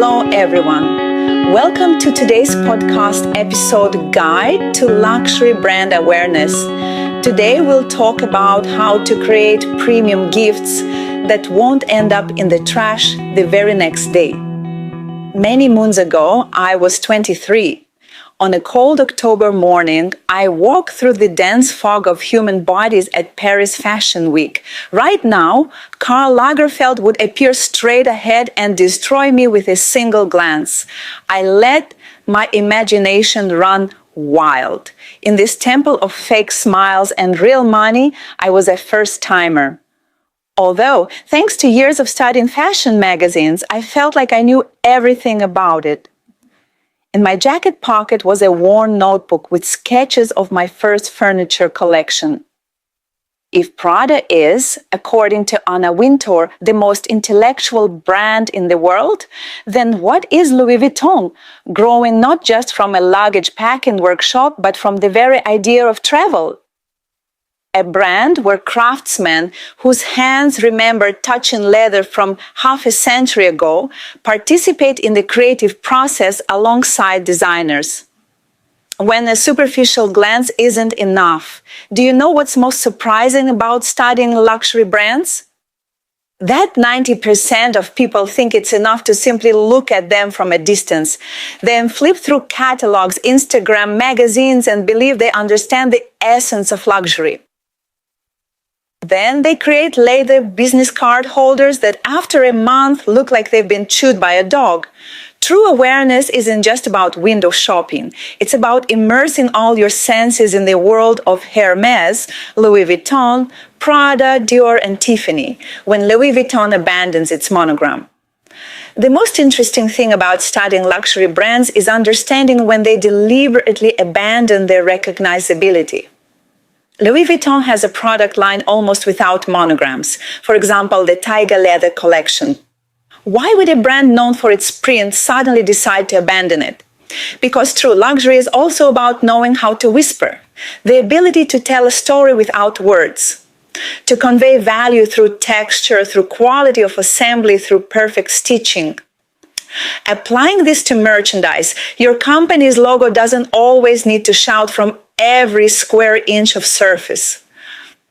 Hello everyone. Welcome to today's podcast episode Guide to Luxury Brand Awareness. Today we'll talk about how to create premium gifts that won't end up in the trash the very next day. Many moons ago, I was 23. On a cold October morning, I walked through the dense fog of human bodies at Paris Fashion Week. Right now, Karl Lagerfeld would appear straight ahead and destroy me with a single glance. I let my imagination run wild. In this temple of fake smiles and real money, I was a first-timer. Although, thanks to years of studying fashion magazines, I felt like I knew everything about it. In my jacket pocket was a worn notebook with sketches of my first furniture collection. If Prada is, according to Anna Wintour, the most intellectual brand in the world, then what is Louis Vuitton, growing not just from a luggage packing workshop, but from the very idea of travel? A brand where craftsmen whose hands remember touching leather from half a century ago participate in the creative process alongside designers. When a superficial glance isn't enough, do you know what's most surprising about studying luxury brands? That 90% of people think it's enough to simply look at them from a distance, then flip through catalogs, Instagram, magazines, and believe they understand the essence of luxury. Then they create leather business card holders that after a month look like they've been chewed by a dog. True awareness isn't just about window shopping. It's about immersing all your senses in the world of Hermès, Louis Vuitton, Prada, Dior, and Tiffany, when Louis Vuitton abandons its monogram. The most interesting thing about studying luxury brands is understanding when they deliberately abandon their recognizability. Louis Vuitton has a product line almost without monograms. For example, the Tiger Leather collection. Why would a brand known for its print suddenly decide to abandon it? Because true luxury is also about knowing how to whisper, the ability to tell a story without words, to convey value through texture, through quality of assembly, through perfect stitching. Applying this to merchandise, your company's logo doesn't always need to shout from every square inch of surface.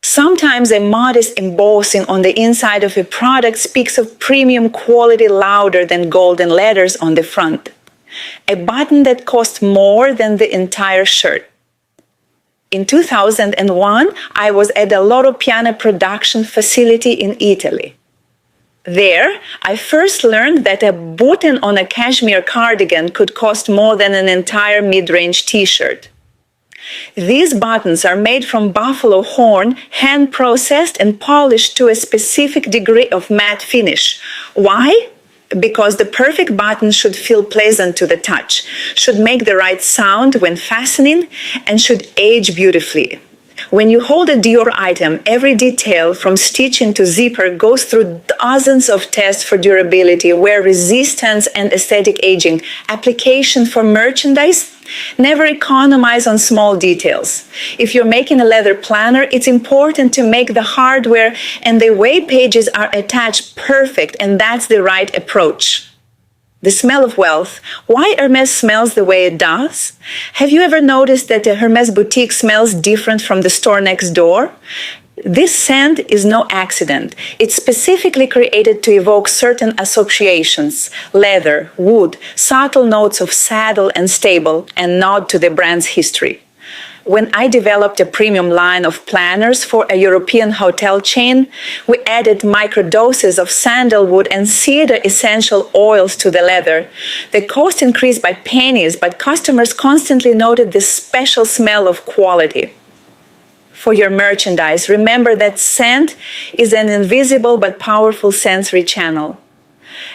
Sometimes a modest embossing on the inside of a product speaks of premium quality louder than golden letters on the front. A button that costs more than the entire shirt. In 2001, I was at the Loro Piana production facility in Italy. There, I first learned that a button on a cashmere cardigan could cost more than an entire mid-range t-shirt. These buttons are made from buffalo horn, hand-processed and polished to a specific degree of matte finish. Why? Because the perfect button should feel pleasant to the touch, should make the right sound when fastening, and should age beautifully. When you hold a Dior item, every detail from stitching to zipper goes through dozens of tests for durability, wear resistance and aesthetic aging. Application for merchandise? Never economize on small details. If you're making a leather planner, it's important to make the hardware and the way pages are attached perfect, and that's the right approach. The smell of wealth. Why Hermès smells the way it does? Have you ever noticed that a Hermès boutique smells different from the store next door? This scent is no accident. It's specifically created to evoke certain associations: leather, wood, subtle notes of saddle and stable, and nod to the brand's history. When I developed a premium line of planners for a European hotel chain, we added microdoses of sandalwood and cedar essential oils to the leather. The cost increased by pennies, but customers constantly noted this special smell of quality. For your merchandise, remember that scent is an invisible but powerful sensory channel.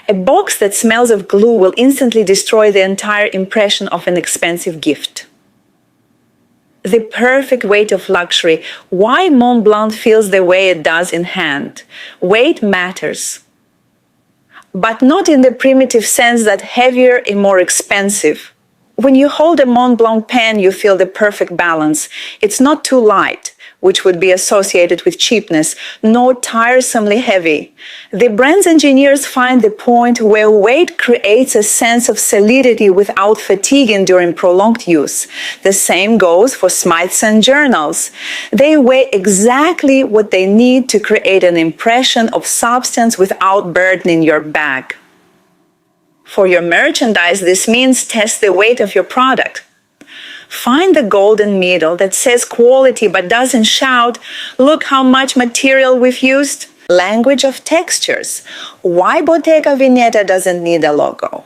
A box that smells of glue will instantly destroy the entire impression of an expensive gift. The perfect weight of luxury. Why Mont Blanc feels the way it does in hand. Weight matters. But not in the primitive sense that heavier is more expensive. When you hold a Mont Blanc pen, you feel the perfect balance. It's not too light. which would be associated with cheapness, nor tiresomely heavy. The brand's engineers find the point where weight creates a sense of solidity without fatiguing during prolonged use. The same goes for Smithson journals. They weigh exactly what they need to create an impression of substance without burdening your bag. For your merchandise, this means test the weight of your product. Find the golden middle that says quality but doesn't shout, "Look how much material we've used." Language of textures. Why Bottega Veneta doesn't need a logo?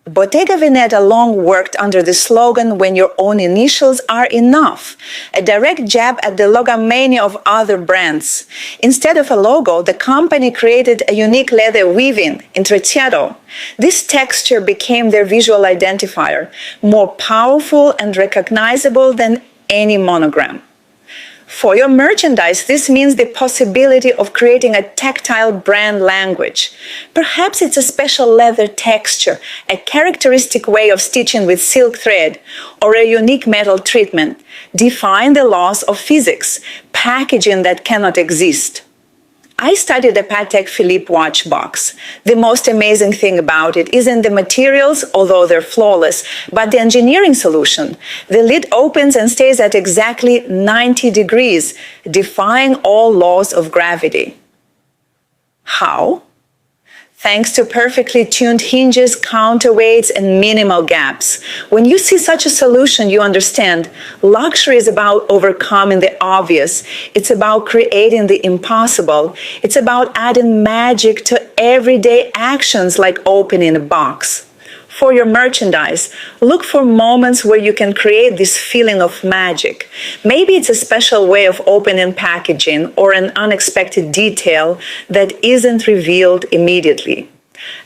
Bottega Veneta long worked under the slogan, "When your own initials are enough," a direct jab at the logomania of other brands. Instead of a logo, the company created a unique leather weaving, intrecciato. This texture became their visual identifier, more powerful and recognizable than any monogram. For your merchandise, this means the possibility of creating a tactile brand language. Perhaps it's a special leather texture, a characteristic way of stitching with silk thread, or a unique metal treatment. Define the laws of physics, packaging that cannot exist. I studied the Patek Philippe watch box. The most amazing thing about it isn't the materials, although they're flawless, but the engineering solution. The lid opens and stays at exactly 90 degrees, defying all laws of gravity. How? Thanks to perfectly tuned hinges, counterweights, and minimal gaps. When you see such a solution, you understand luxury is about overcoming the obvious. It's about creating the impossible. It's about adding magic to everyday actions like opening a box. For your merchandise, look for moments where you can create this feeling of magic. Maybe it's a special way of opening packaging or an unexpected detail that isn't revealed immediately.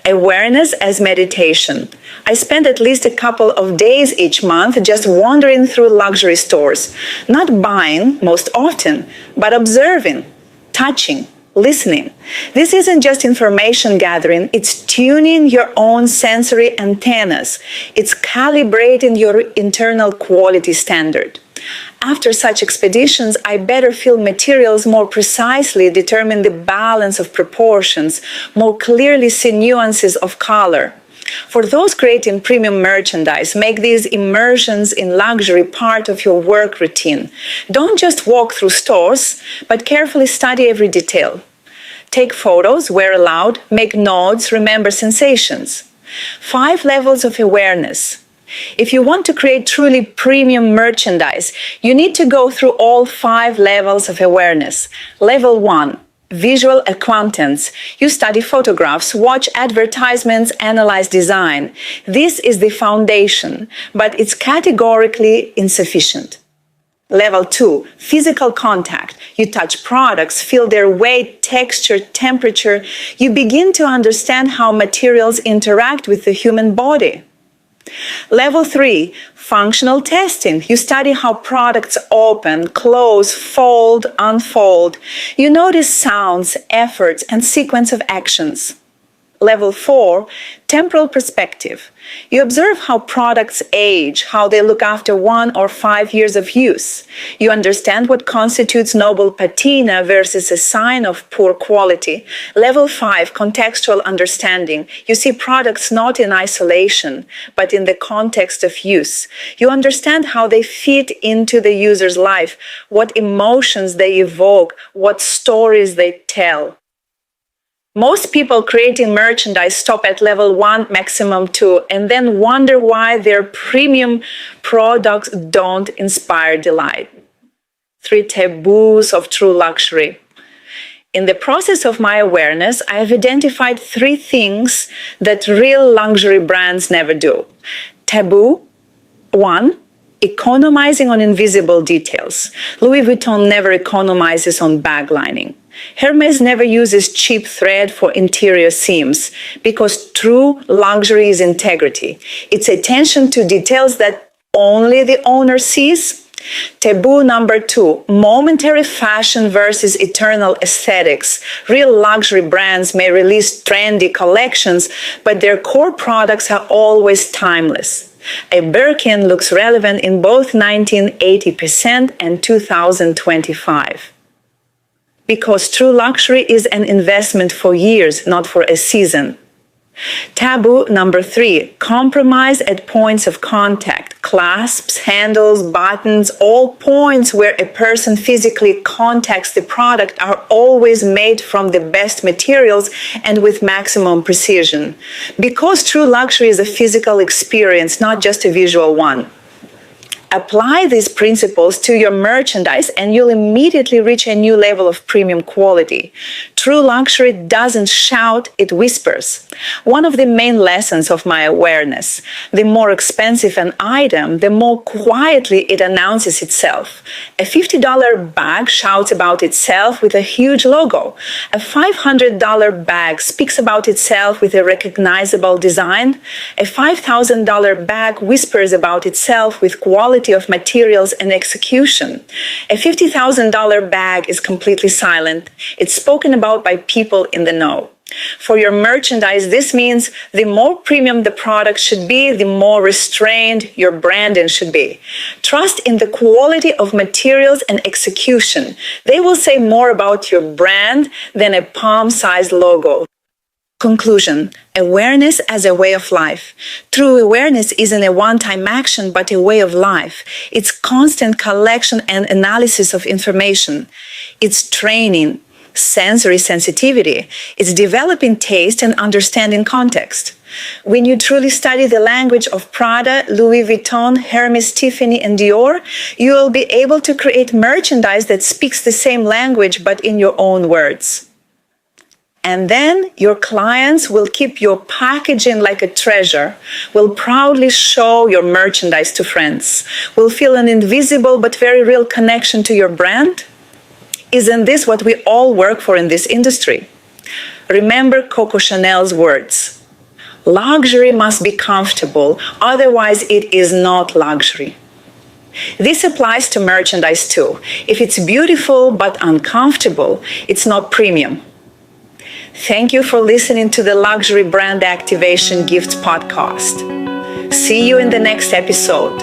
Awareness as meditation. I spend at least a couple of days each month just wandering through luxury stores, not buying most often, but observing, touching, listening. This isn't just information gathering, it's tuning your own sensory antennas. It's calibrating your internal quality standard. After such expeditions, I better feel materials more precisely, determine the balance of proportions, more clearly see nuances of color. For those creating premium merchandise, make these immersions in luxury part of your work routine. Don't just walk through stores, but carefully study every detail. Take photos where allowed, make notes, remember sensations. 5 levels of awareness. If you want to create truly premium merchandise, you need to go through all 5 levels of awareness. Level 1. Visual acquaintance. You study photographs, watch advertisements, analyze design. This is the foundation, but it's categorically insufficient. Level 2, physical contact. You touch products, feel their weight, texture, temperature. You begin to understand how materials interact with the human body. Level 3, functional testing. You study how products open, close, fold, unfold. You notice sounds, efforts, and sequence of actions. Level 4, temporal perspective. You observe how products age, how they look after 1 or 5 years of use. You understand what constitutes noble patina versus a sign of poor quality. Level 5, contextual understanding. You see products not in isolation, but in the context of use. You understand how they fit into the user's life, what emotions they evoke, what stories they tell. Most people creating merchandise stop at level 1, maximum 2, and then wonder why their premium products don't inspire delight. 3 taboos of true luxury. In the process of my awareness, I have identified 3 things that real luxury brands never do. Taboo 1. Economizing on invisible details. Louis Vuitton never economizes on bag lining. Hermes never uses cheap thread for interior seams, because true luxury is integrity. It's attention to details that only the owner sees. Taboo number 2, momentary fashion versus eternal aesthetics. Real luxury brands may release trendy collections, but their core products are always timeless. A Birkin looks relevant in both 1980% and 2025. Because true luxury is an investment for years, not for a season. Taboo number 3, compromise at points of contact. Clasps, handles, buttons, all points where a person physically contacts the product are always made from the best materials and with maximum precision. Because true luxury is a physical experience, not just a visual one. Apply these principles to your merchandise and you'll immediately reach a new level of premium quality. True luxury doesn't shout, it whispers. One of the main lessons of my awareness: the more expensive an item, the more quietly it announces itself. A $50 bag shouts about itself with a huge logo. A $500 bag speaks about itself with a recognizable design. A $5,000 bag whispers about itself with quality of materials and execution. A $50,000 bag is completely silent. It's spoken about by people in the know. For your merchandise, this means the more premium the product should be, the more restrained your branding should be. Trust in the quality of materials and execution. They will say more about your brand than a palm-sized logo. Conclusion: awareness as a way of life. True awareness isn't a one-time action, but a way of life. It's constant collection and analysis of information. It's training, sensory sensitivity. It's developing taste and understanding context. When you truly study the language of Prada, Louis Vuitton, Hermes, Tiffany, and Dior, you will be able to create merchandise that speaks the same language but in your own words. And then your clients will keep your packaging like a treasure, will proudly show your merchandise to friends, will feel an invisible but very real connection to your brand. Isn't this what we all work for in this industry? Remember Coco Chanel's words: luxury must be comfortable, otherwise it is not luxury. This applies to merchandise too. If it's beautiful but uncomfortable, it's not premium. Thank you for listening to the Luxury Brand Activation Gifts podcast. See you in the next episode.